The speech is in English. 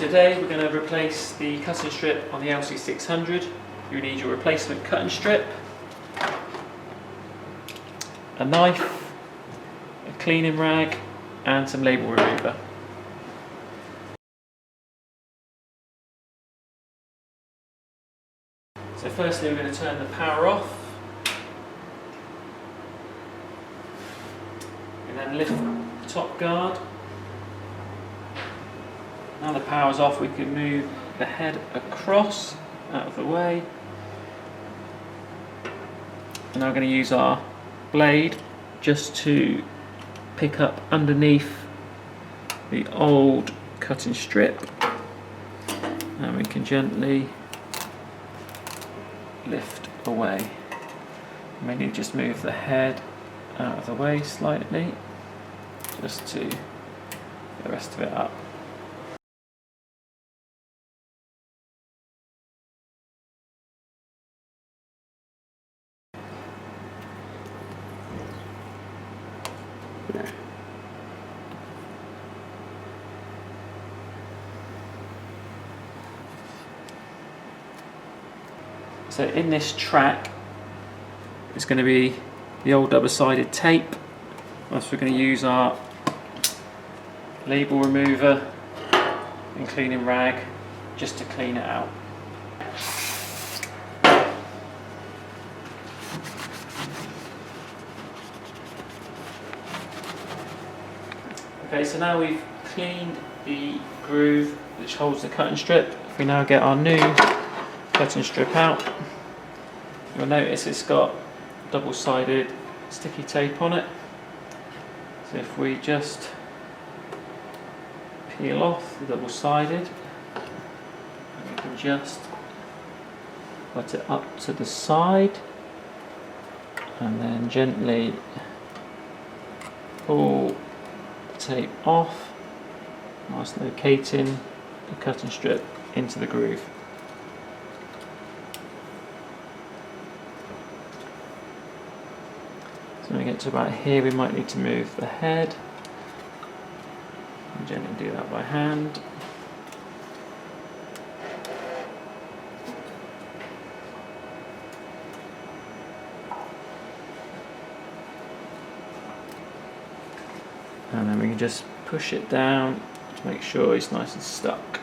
today we're going to replace the cutting strip on the LC600. You need your replacement cutting strip, a knife, a cleaning rag and some label remover. So firstly we're going to turn the power off and then lift the top guard. Now the power's off, we can move the head across, out of the way. And now we're going to use our blade just to pick up underneath the old cutting strip, and we can gently lift away. Maybe just move the head out of the way slightly, just to get the rest of it up. So in this track is going to be the old double-sided tape. Plus we're going to use our label remover and cleaning rag just to clean it out. Okay, so now we've cleaned the groove which holds the cutting strip. If we now get our new cutting strip out, you'll notice it's got double-sided sticky tape on it. So if we just peel off the double-sided, we can just put it up to the side and then gently pull tape off whilst locating the cutting strip into the groove. So when we get to about here, we might need to move the head and gently do that by hand. And then we can just push it down to make sure it's nice and stuck.